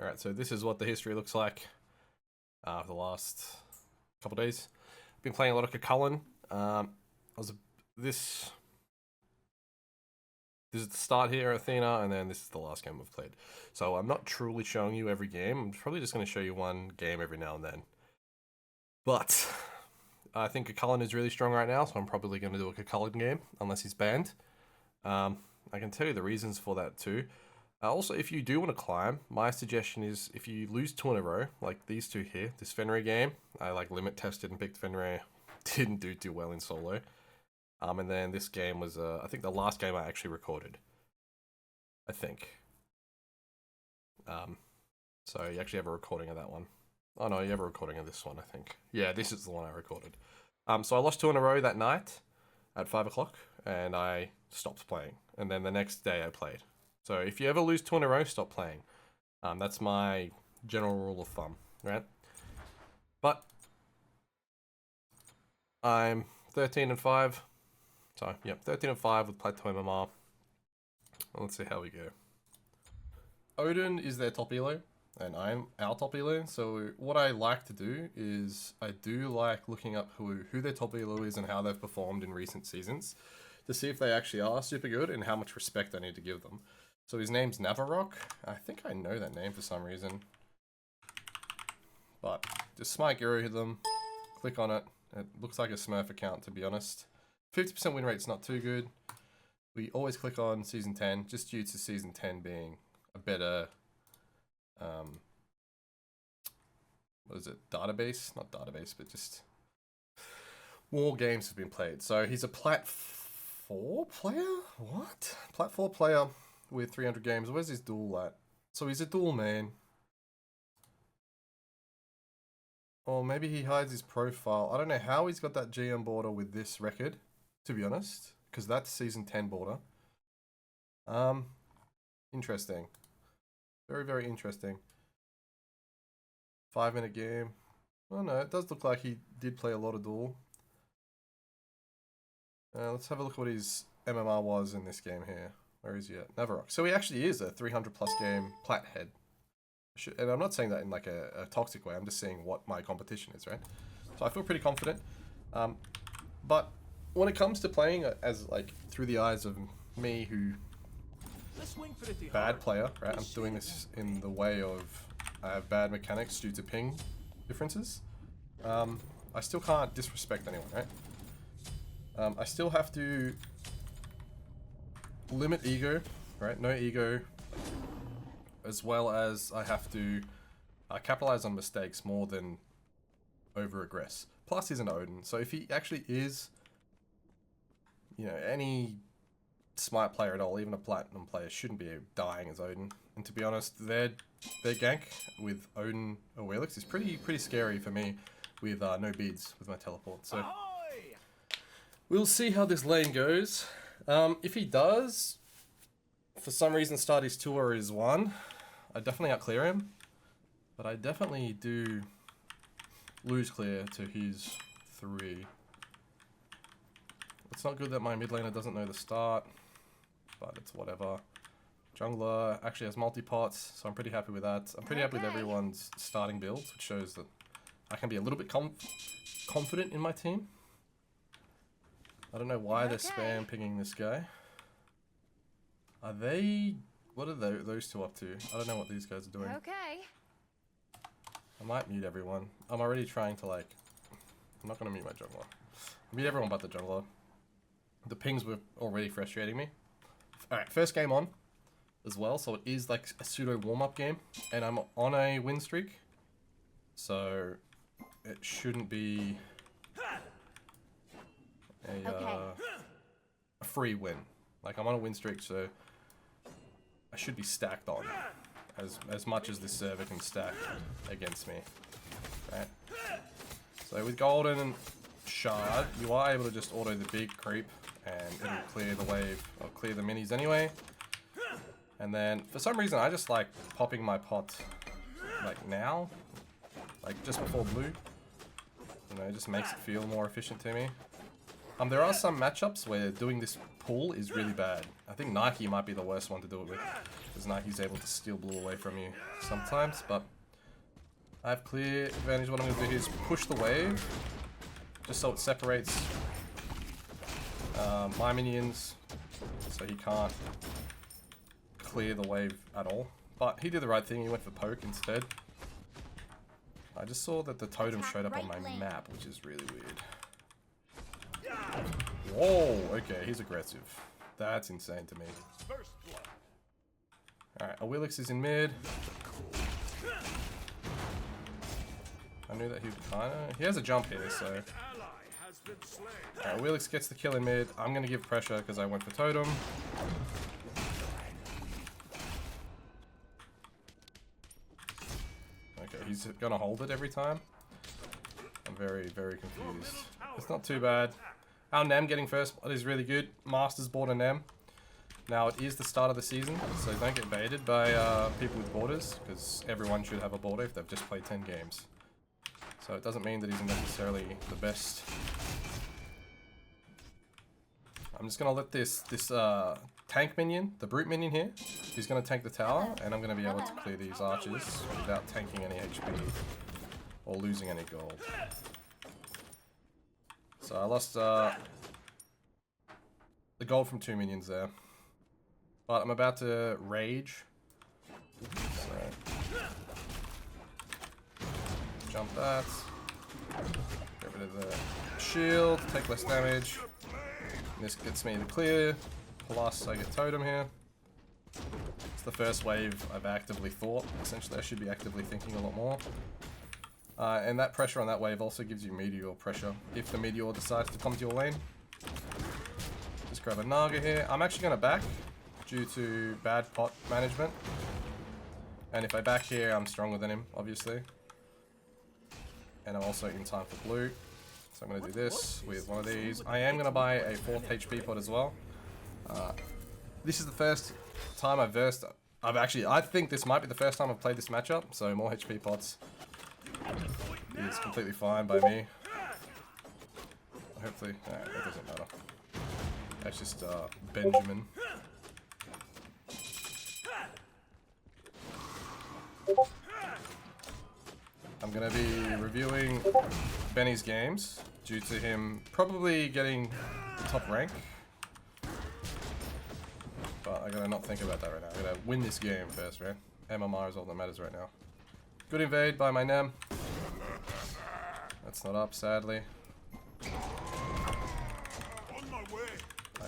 Alright, so this is what the history looks like for the last couple days. I've been playing a lot of Cucullin. This is the start here, Athena, and then this is the last game we've played. So I'm not truly showing you every game. I'm probably just going to show you one game every now and then. But I think Cucullin is really strong right now, so I'm probably going to do a Cucullin game, unless he's banned. I can tell you the reasons for that too. Also, if you do want to climb, my suggestion is if you lose 2 in a row, like these two here, this Fenrir game, I like limit tested and picked Fenrir, didn't do too well in solo. And then this game was, I think the last game I actually recorded. I think. So you actually have a recording of that one. Oh no, you have a recording of this one, I think. Yeah, this is the one I recorded. So I lost 2 in a row that night at 5 o'clock, and I stopped playing. And then the next day I played. So if you ever lose 2 in a row, stop playing. That's my general rule of thumb, right? But I'm 13-5. So, yep, 13-5 with Plateau MMR. Let's see how we go. Odin is their top elo, and I'm our top elo. So what I like to do is I do like looking up who their top elo is and how they've performed in recent seasons to see if they actually are super good and how much respect I need to give them. So his name's Navarok. I think I know that name for some reason. But just smite Guru them, click on it. It looks like a Smurf account, to be honest. 50% win rate's not too good. We always click on Season 10, just due to Season 10 being a better, what is it, database? Not database, but just more games have been played. So he's a Plat 4 player? What? Plat 4 player with 300 games. Where's his duel at? So he's a duel man. Or maybe he hides his profile. I don't know how he's got that GM border with this record, to be honest, because that's Season 10 border. Interesting. Very, very interesting. 5-minute game. Oh no, it does look like he did play a lot of duel. Let's have a look at what his MMR was in this game here. Where is he at? Navarok. So he actually is a 300 plus game plat head. And I'm not saying that in like a toxic way. I'm just saying what my competition is, right? So I feel pretty confident. But when it comes to playing as like through the eyes of me, who bad player, right? I'm doing this in the way of I have bad mechanics due to ping differences. I still can't disrespect anyone, right? I still have to limit ego, right? No ego. As well as I have to capitalize on mistakes more than over-aggress. Plus he's an Odin, so if he actually is, you know, any smite player at all, even a platinum player, shouldn't be dying as Odin. And to be honest, their gank with Odin or Wheelix is pretty scary for me with no beads with my teleport. So we'll see how this lane goes. If he does, for some reason, start his 2 or his 1, I definitely outclear him, but I definitely do lose clear to his 3. It's not good that my mid laner doesn't know the start, but it's whatever. Jungler actually has multi-pots, so I'm pretty happy with that. I'm pretty happy with everyone's starting builds, which shows that I can be a little bit confident in my team. I don't know why they're spam pinging this guy. Are they... What are those two up to? I don't know what these guys are doing. Okay. I might mute everyone. I'm already trying to like... I'm not going to mute my jungler. Mute everyone but the jungler. The pings were already frustrating me. Alright, first game on as well. So it is like a pseudo warm-up game. And I'm on a win streak. So it shouldn't be a free win. Like I'm on a win streak, so I should be stacked on as much as this server can stack against me. Right? So with Golden and Shard, you are able to just auto the big creep and it'll clear the wave, or clear the minis anyway. And then for some reason I just like popping my pot like now, like just before blue. You know, it just makes it feel more efficient to me. There are some matchups where doing this pull is really bad. I think Nike might be the worst one to do it with. because now he's able to steal blue away from you sometimes, but I have clear advantage. What I'm going to do here is push the wave, just so it separates my minions, so he can't clear the wave at all. But he did the right thing, he went for poke instead. I just saw that the totem showed up on my map, which is really weird. Whoa, okay, he's aggressive. That's insane to me. Alright, Osiris is in mid. I knew that he would kinda... He has a jump here, so... Alright, Osiris gets the kill in mid. I'm gonna give pressure because I went for totem. Okay, he's gonna hold it every time. I'm very, very confused. It's not too bad. Our Nem getting first blood is really good. Masters bought a Nem. Now it is the start of the season, so don't get baited by people with borders, because everyone should have a border if they've just played 10 games. So it doesn't mean that he's necessarily the best. I'm just gonna let this tank minion, the brute minion here, he's gonna tank the tower, and I'm gonna be able to clear these archers without tanking any HP or losing any gold. So I lost the gold from 2 minions there. But I'm about to rage. So jump that. Get rid of the shield, take less damage. This gets me the clear. Plus I get totem here. It's the first wave I've actively thought. Essentially I should be actively thinking a lot more. And that pressure on that wave also gives you meteor pressure if the meteor decides to come to your lane. Just grab a Naga here. I'm actually going to back due to bad pot management. And if I back here, I'm stronger than him, obviously. And I'm also in time for blue. So I'm going to do this with one of these. I am going to buy a 4th HP pot as well. This is the first time I've versed... I think this might be the first time I've played this matchup. So more HP pots is completely fine by me. Hopefully, that doesn't matter. That's just Benjamin. I'm gonna be reviewing Benny's games due to him probably getting the top rank. But I gotta not think about that right now. I gotta win this game first, right? MMR is all that matters right now. Good invade by my Nem. That's not up, sadly. I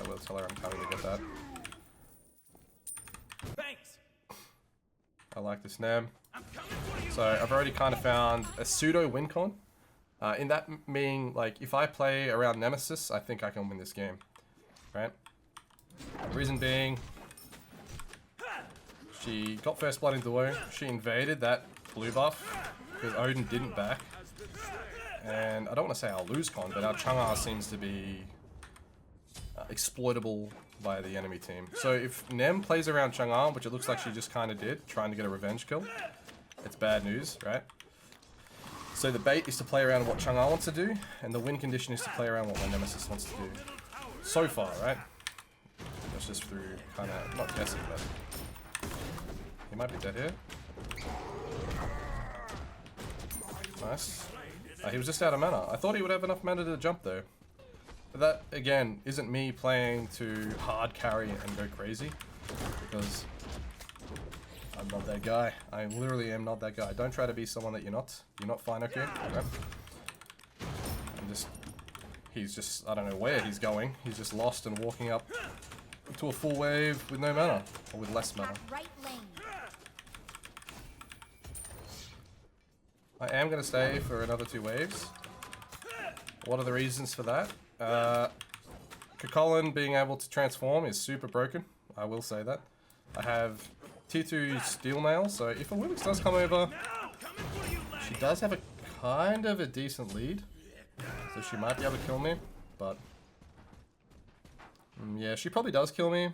will tell her I'm coming to get that. Thanks. I like this Nem. So I've already kind of found a pseudo win con. In that meaning, like, if I play around Nemesis, I think I can win this game. Right? Reason being, she got first blood in duo. She invaded that blue buff because Odin didn't back. And I don't want to say I'll lose con, but our Chang'e seems to be exploitable by the enemy team. So if Nem plays around Chang'e, which it looks like she just kind of did, trying to get a revenge kill, it's bad news, right? So the bait is to play around what Chang'e wants to do, and the win condition is to play around what my Nemesis wants to do. So far, right? That's just through kind of, not guessing, but... He might be dead here. Nice. He was just out of mana. I thought he would have enough mana to jump though. But that, again, isn't me playing to hard carry and go crazy. Because I'm not that guy. I literally am not that guy. Don't try to be someone that you're not. You're not fine, okay? Right? He's just, I don't know where he's going. He's just lost and walking up to a full wave with no mana. Or with less mana. I am going to stay for another 2 waves. What are the reasons for that? Kakolin being able to transform is super broken. I will say that. I have tier 2 steel mail, so if a Osiris does come over, she does have a kind of a decent lead. So she might be able to kill me, but... yeah, she probably does kill me,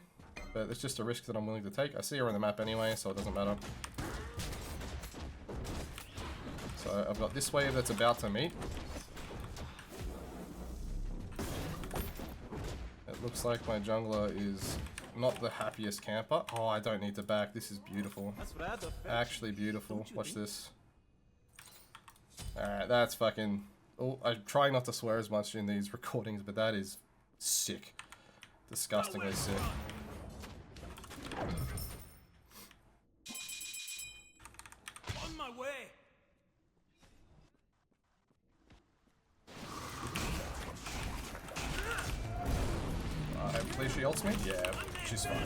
but it's just a risk that I'm willing to take. I see her on the map anyway, so it doesn't matter. So I've got this wave that's about to meet. It looks like my jungler is not the happiest camper. Oh, I don't need to back. This is beautiful. Actually beautiful. Watch this. Alright, that's fucking... Oh, I'm trying not to swear as much in these recordings, but that is sick. Disgustingly sick. On my way. Hopefully she ults me? Yeah, she's fine.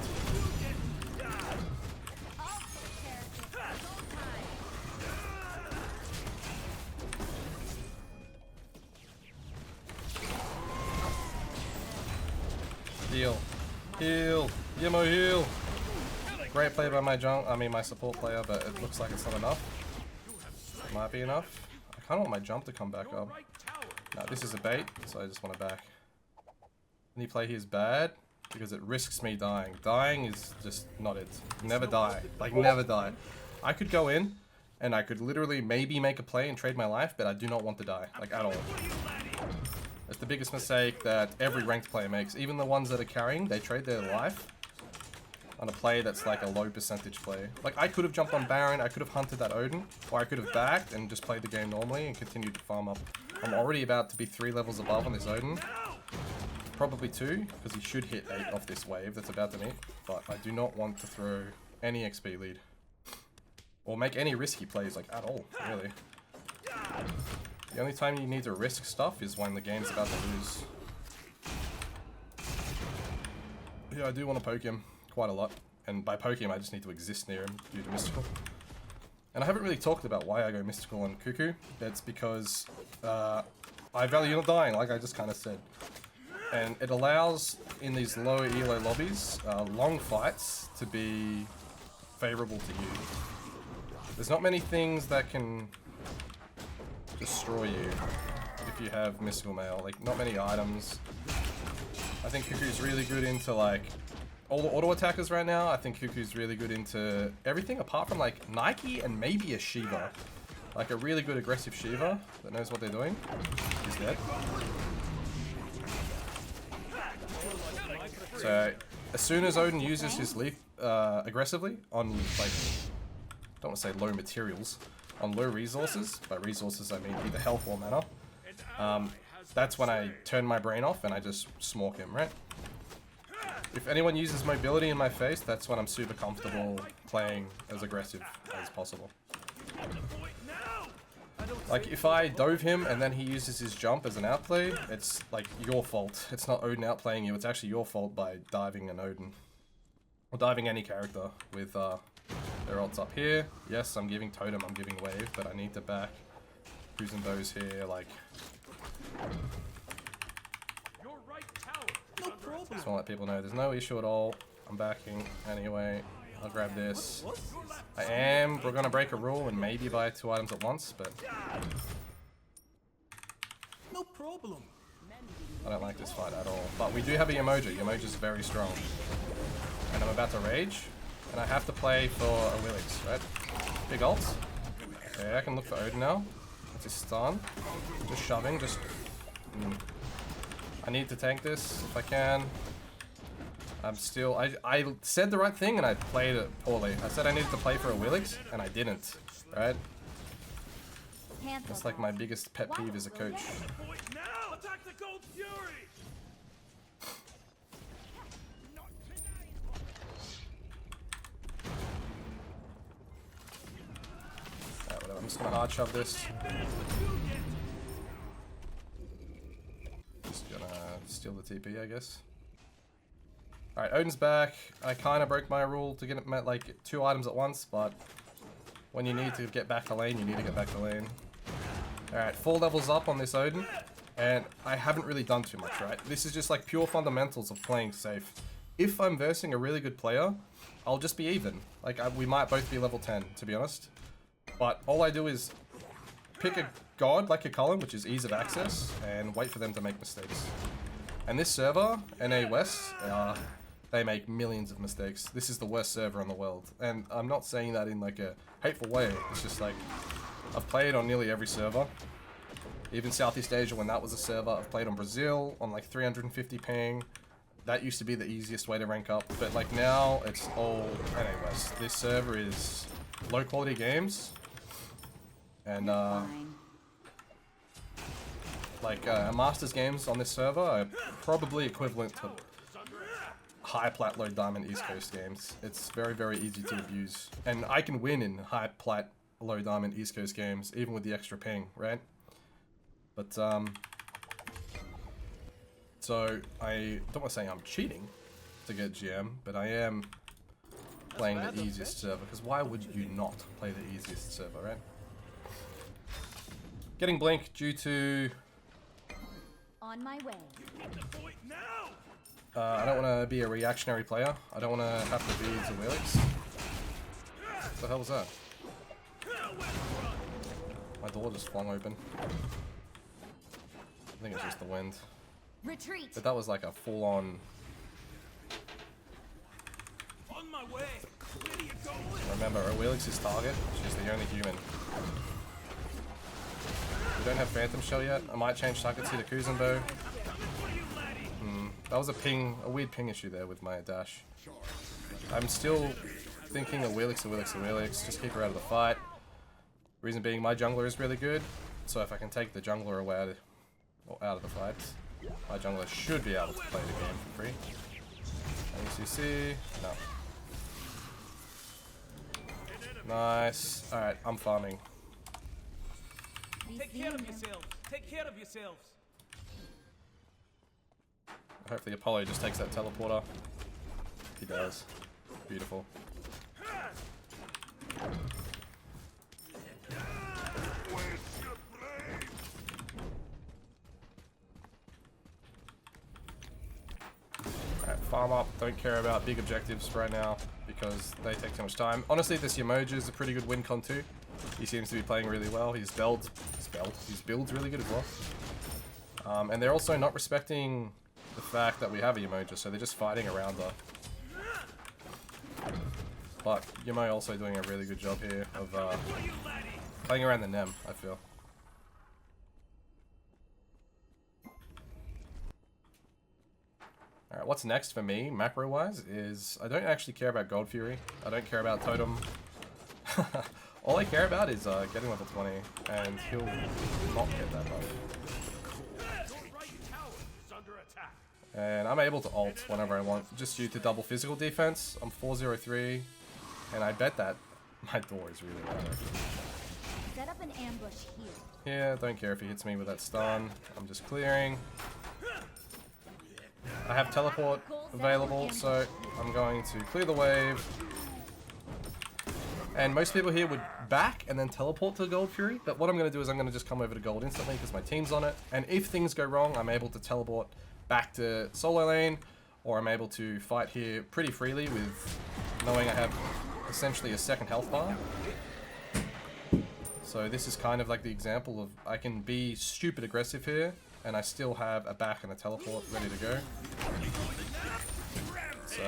Heal. Heal. Yimo heal. Great play by my my support player, but it looks like it's not enough. Might be enough. I kinda want my jump to come back up. No, this is a bait, so I just want to back. Any play here is bad because it risks me dying. Dying is just not it. Never die. Like, never die. I could go in and I could literally maybe make a play and trade my life, but I do not want to die. Like, at all. It's the biggest mistake that every ranked player makes. Even the ones that are carrying, they trade their life on a play that's like a low percentage play. Like, I could have jumped on Baron, I could have hunted that Odin, or I could have backed and just played the game normally and continued to farm up. I'm already about to be 3 levels above on this Odin. Probably 2, because he should hit 8 off this wave that's about to meet. But I do not want to throw any XP lead. Or make any risky plays, like, at all, really. The only time you need to risk stuff is when the game's about to lose. Yeah, I do want to poke him quite a lot. And by poke him, I just need to exist near him due to Mystical. And I haven't really talked about why I go Mystical and Cuckoo. That's because I value not dying, like I just kind of said. And it allows, in these low elo lobbies, long fights to be favorable to you. There's not many things that can destroy you if you have Mystical Mail. Like, not many items. I think Cuckoo's really good into, like, all the auto attackers right now. I think Cuckoo's really good into everything apart from, like, Nike and maybe a Shiva. Like, a really good aggressive Shiva that knows what they're doing. He's dead. So, as soon as Odin uses his leaf aggressively on, like, don't want to say low materials, on low resources, by resources I mean either health or mana, that's when I turn my brain off and I just smork him, right? If anyone uses mobility in my face, that's when I'm super comfortable playing as aggressive as possible. Like, if I dove him and then he uses his jump as an outplay, it's like your fault. It's not Odin outplaying you, it's actually your fault by diving an Odin. Or diving any character with their ults up here. Yes, I'm giving totem, I'm giving wave, but I need to back who's in those here, like... Just want to let people know there's no issue at all. I'm backing anyway. I'll grab this. We're gonna break a rule and maybe buy 2 items at once, but... No problem. I don't like this fight at all. But we do have a Yamoja. Yamoja's very strong. And I'm about to rage. And I have to play for a Willix, right? Big ult. Okay, I can look for Odin now. That's his stun. Just shoving, just... I need to tank this if I can. I'm still... I said the right thing and I played it poorly. I said I needed to play for a Willix and I didn't, right? That's like my biggest pet peeve as a coach. Whatever. I'm just gonna hard shove this. Just gonna steal the TP, I guess. Alright, Odin's back. I kind of broke my rule to get it met like 2 items at once, but when you need to get back to lane, you need to get back to lane. Alright, 4 levels up on this Odin, and I haven't really done too much, right? This is just like pure fundamentals of playing safe. If I'm versing a really good player, I'll just be even. Like, we might both be level 10, to be honest. But all I do is pick a god like a Cullen, which is ease of access, and wait for them to make mistakes. And this server, NA West, they make millions of mistakes. This is the worst server in the world. And I'm not saying that in like a hateful way. It's just like, I've played on nearly every server. Even Southeast Asia when that was a server. I've played on Brazil on like 350 ping. that used to be the easiest way to rank up, but like now it's all anyways. This server is low quality games, and like Masters games on this server are probably equivalent to high plat low diamond East Coast games. It's very, very easy to abuse, and I can win in high plat low diamond East Coast games even with the extra ping, right? But so I don't want to say I'm cheating to get GM, but I am playing the easiest server, because why would you not play the easiest server, right? Getting blink due to on my way. I don't want to be a reactionary player. I don't want to have to be Osiris. What the hell was that? My door just flung open. I think it's just the wind. Retreat. But that was like a full-on. On my way. Where are you going? Remember, Osiris' target. She's the only human. We don't have Phantom Shell yet. I might change targets here to Kuzenbo. That was a weird ping issue there with my dash. I'm still thinking Osiris. Just keep her out of the fight. Reason being, my jungler is really good. So if I can take the jungler away or out of the fight, my jungler should be able to play the game for free. ACC, no. Nice. Alright, I'm farming. Take care of yourselves. Take care of yourselves. Hopefully Apollo just takes that teleporter. He does. Beautiful. Alright, farm up. Don't care about big objectives right now because they take too much time. Honestly, this Yamoja is a pretty good win con too. He seems to be playing really well. His build's really good as well. And they're also not respecting the fact that we have a Yamoja, so they're just fighting around her. But Yamo also doing a really good job here of playing around the Nem, I feel. Alright, what's next for me, macro-wise, is I don't actually care about Gold Fury. I don't care about Totem. All I care about is getting level 20, and he'll not get that buff. And I'm able to ult whenever I want, just due to double physical defense. I'm 403, and I bet that my door is really loud. Set up an ambush here. Yeah, don't care if he hits me with that stun. I'm just clearing. I have teleport available, so I'm going to clear the wave. And most people here would back and then teleport to Gold Fury, but what I'm going to do is I'm going to just come over to Gold instantly because my team's on it. And if things go wrong, I'm able to teleport back to solo lane, or I'm able to fight here pretty freely with knowing I have essentially a second health bar. So this is kind of like the example of I can be stupid aggressive here, and I still have a back and a teleport ready to go. So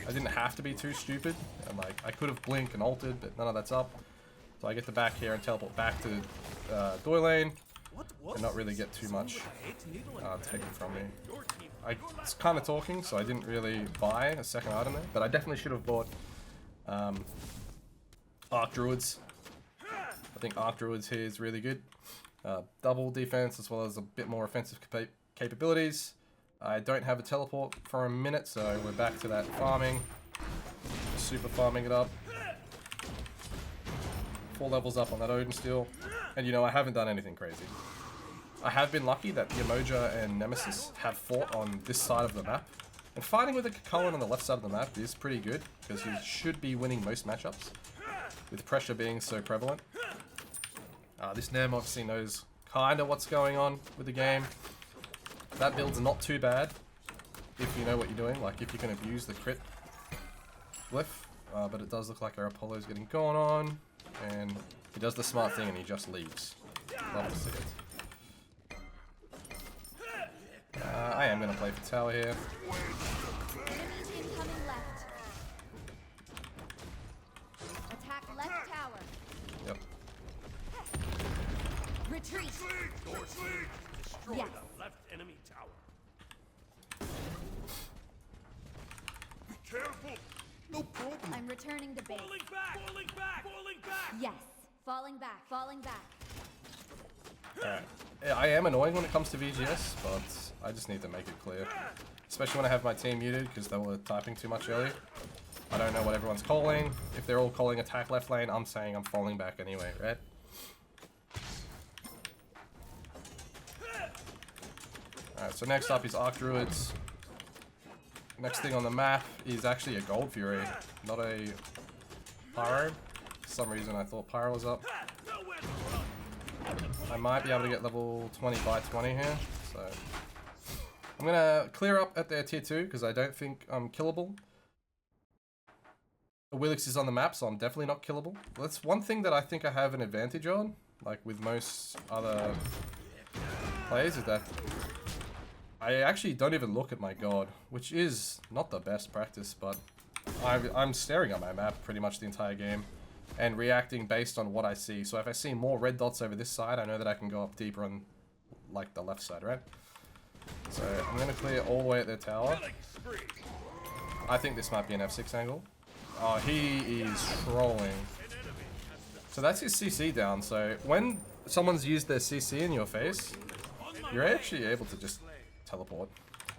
I didn't have to be too stupid, and like I could have blinked and ulted, but none of that's up. So I get to back here and teleport back to Doi lane, and not really get too much taken from me. I was kind of talking, so I didn't really buy a second item there, but I definitely should have bought Arc Druids. I think Arc Druids here is really good. Double defense as well as a bit more offensive capabilities. I don't have a teleport for a minute, so we're back to that farming. Super farming it up. 4 levels up on that Odin still. And you know, I haven't done anything crazy. I have been lucky that Yamoja and Nemesis have fought on this side of the map. And fighting with a Kakaoan on the left side of the map is pretty good, because you should be winning most matchups, with pressure being so prevalent. This Nem obviously knows kind of what's going on with the game. That build's not too bad, if you know what you're doing, like if you can abuse the crit glyph. But it does look like our Apollo's getting gone on, and he does the smart thing and he just leaves. Love to see it. I am going to play for tower here. Enemies incoming left. Attack left tower. Yep. Retreat. Destroy Yes. the left enemy tower. Returning to base. Falling back! Falling back! Falling back! Yes. Falling back. Falling back. Alright. Yeah, I am annoying when it comes to VGS, but I just need to make it clear. Especially when I have my team muted because they were typing too much earlier. I don't know what everyone's calling. If they're all calling attack left lane, I'm saying I'm falling back anyway, right? Alright, so next up is Arc Druids. Next thing on the map is actually a Gold Fury, not a Pyro. For some reason I thought Pyro was up. I might be able to get level 20 by 20 here, so I'm gonna clear up at their tier 2 because I don't think I'm killable. Willix is on the map, so I'm definitely not killable. That's one thing that I think I have an advantage on, like with most other players, is that I actually don't even look at my god, which is not the best practice, but I'm staring at my map pretty much the entire game and reacting based on what I see. So if I see more red dots over this side, I know that I can go up deeper on like the left side, right? So I'm going to clear all the way at their tower. I think this might be an F6 angle. Oh, he is trolling. So that's his CC down. So when someone's used their CC in your face, you're actually able to just teleport.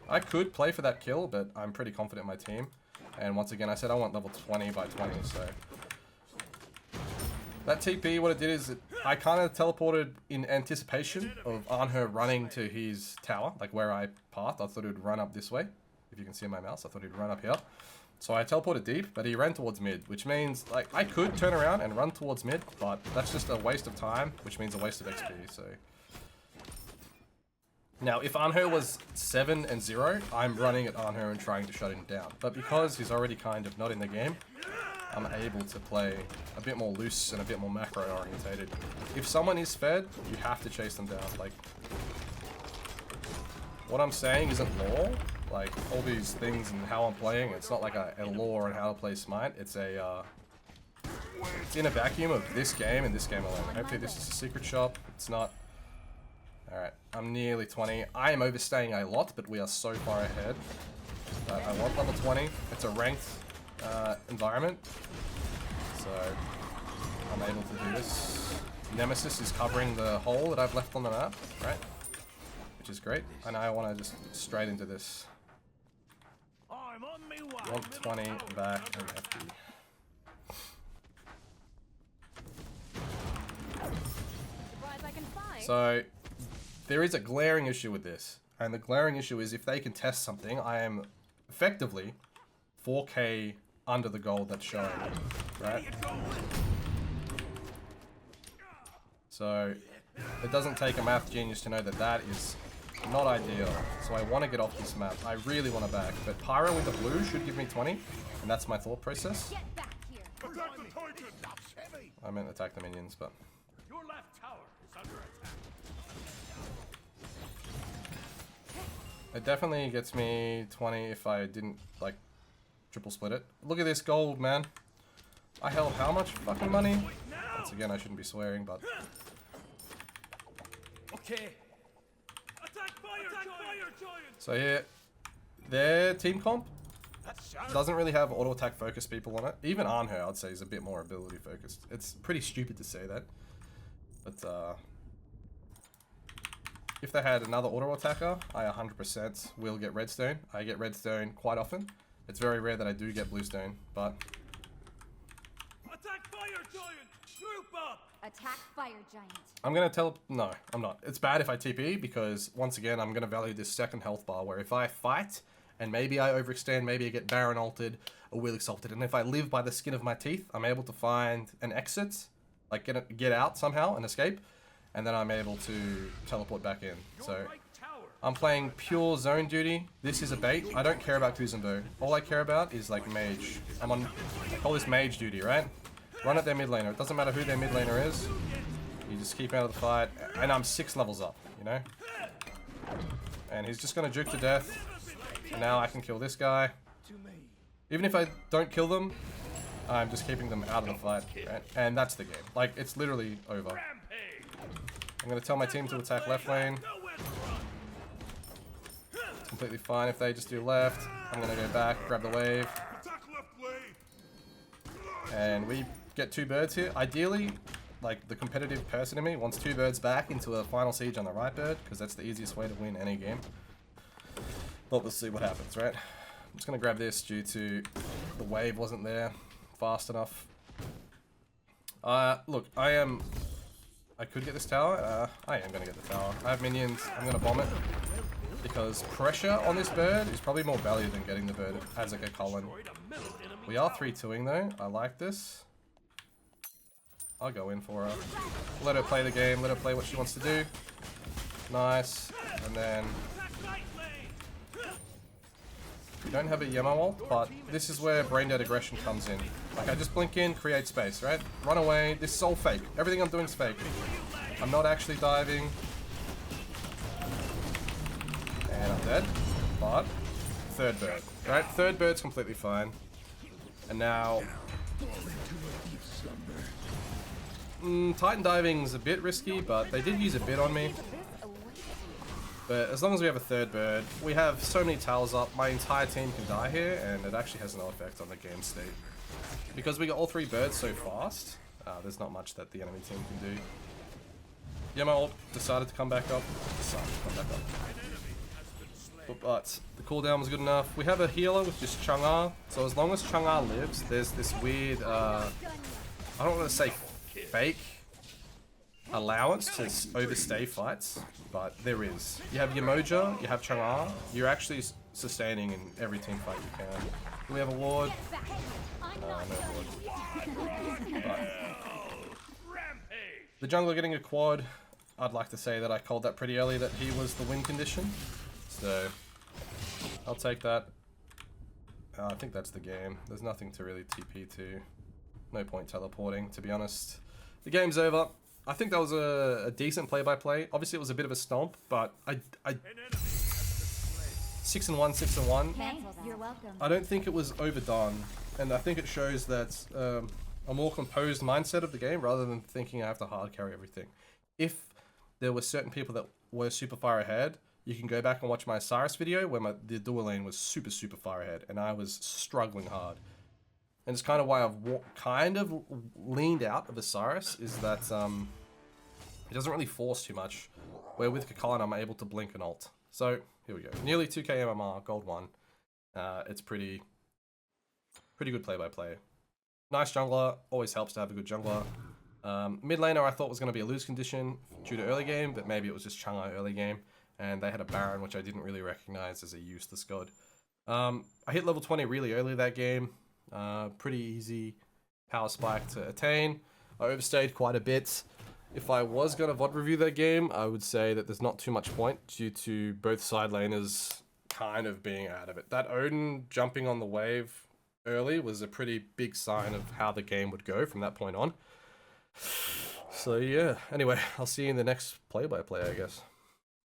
I could play for that kill, but I'm pretty confident in my team. And once again, I said I want level 20 by 20, so... That TP, what it did is, I kind of teleported in anticipation of Anher running to his tower, like where I pathed. I thought he would run up this way. If you can see my mouse, I thought he'd run up here. So I teleported deep, but he ran towards mid, which means, like, I could turn around and run towards mid, but that's just a waste of time, which means a waste of XP, so... Now, if Anher was 7 and 0, I'm running at Anher and trying to shut him down. But because he's already kind of not in the game, I'm able to play a bit more loose and a bit more macro orientated. If someone is fed, you have to chase them down. Like, what I'm saying isn't lore. Like, all these things and how I'm playing, it's not like a lore on how to play Smite. It's a, it's in a vacuum of this game and this game alone. Hopefully this is a secret shop. It's not. Alright, I'm nearly 20. I am overstaying a lot, but we are so far ahead. I want level 20. It's a ranked environment, so I'm able to do this. Nemesis is covering the hole that I've left on the map, right? Which is great. And I want to just straight into this. I'm on me way. 120 back and FD. Supplies I can find. So there is a glaring issue with this, and the glaring issue is if they can test something, I am effectively 4k under the gold that's showing, right? So it doesn't take a math genius to know that that is not ideal. So I want to get off this map. I really want to back, but Pyro with the blue should give me 20, and that's my thought process. Get back here. I meant attack the minions, but Your left tower is under attack. it definitely gets me 20 if I didn't, like, triple split it. Look at this gold, man. I held how much fucking money? Once again, I shouldn't be swearing, but... Okay. Attack fire, giant. So here, their team comp doesn't really have auto attack focused people on it. Even Anher, I'd say, is a bit more ability focused. It's pretty stupid to say that, but if they had another auto attacker, I 100% will get redstone. I get redstone quite often. It's very rare that I do get bluestone, but Attack fire, giant. Group up. Attack fire giant. I'm gonna tell. No, I'm not. It's bad if I TP because once again, I'm gonna value this second health bar. Where if I fight and maybe I overextend, maybe I get Baron ulted or Will exalted, and if I live by the skin of my teeth, I'm able to find an exit, like get out somehow and escape, and then I'm able to teleport back in. So I'm playing pure zone duty. This is a bait. I don't care about Kuzenbo. All I care about is like mage. I'm on. I call this mage duty, right? Run at their mid laner. It doesn't matter who their mid laner is. You just keep out of the fight, and I'm 6 levels up, you know? And he's just gonna juke to death. And now I can kill this guy. Even if I don't kill them, I'm just keeping them out of the fight, right? And that's the game. Like, it's literally over. I'm gonna tell my team to attack left lane. It's completely fine if they just do left. I'm gonna go back, grab the wave. Attack left lane. And we get 2 birds here. Ideally, like the competitive person in me wants 2 birds back into a final siege on the right bird, because that's the easiest way to win any game. But we'll see what happens, right? I'm just going to grab this due to the wave wasn't there fast enough. Look, I could get this tower. I am going to get the tower. I have minions. I'm going to bomb it. Because pressure on this bird is probably more value than getting the bird as like a Cullen. We are 3-2ing though. I like this. I'll go in for her. Let her play the game. Let her play what she wants to do. Nice. And then... we don't have a Yemo ult, but this is where brain dead aggression comes in. Like, I just blink in, create space, right? Run away. This is all fake. Everything I'm doing is fake. I'm not actually diving. And I'm dead. But, 3rd bird, right? 3rd bird's completely fine. And now... Titan diving's a bit risky, but they did use a bit on me. But as long as we have a 3rd bird, we have so many towers up, my entire team can die here, and it actually has no effect on the game state. Because we got all 3 birds so fast, there's not much that the enemy team can do. Yeah, my ult decided to come back up. But the cooldown was good enough. We have a healer with just Chang'e, so as long as Chang'e lives, there's this weird, I don't want to say fake allowance to overstay fights, but there is. You have Yamoja, you have Chang'e, you're actually sustaining in every team fight you can. Do we have a ward? No ward. But the jungler getting a quad, I'd like to say that I called that pretty early that he was the win condition. So, I'll take that. I think that's the game. There's nothing to really TP to. No point teleporting, to be honest. The game's over. I think that was a decent play-by-play. Obviously, it was a bit of a stomp, but 6-1, 6-1. You're welcome. I don't think it was overdone, and I think it shows that a more composed mindset of the game rather than thinking I have to hard carry everything. If there were certain people that were super far ahead, you can go back and watch my Osiris video where the dual lane was super far ahead, and I was struggling hard. And it's kind of why I've kind of leaned out of Osiris, is that it doesn't really force too much, where with Kakalin I'm able to blink and ult. So, here we go. Nearly 2k MMR, gold 1. It's pretty good play-by-play. Nice jungler, always helps to have a good jungler. Mid laner I thought was going to be a lose condition due to early game, but maybe it was just Chang'e early game. And they had a Baron, which I didn't really recognize as a useless god. I hit level 20 really early that game. Pretty easy power spike to attain. I overstayed quite a bit. If I was going to VOD review that game, I would say that there's not too much point due to both side laners kind of being out of it. That Odin jumping on the wave early was a pretty big sign of how the game would go from that point on. So yeah, anyway, I'll see you in the next play-by-play, I guess.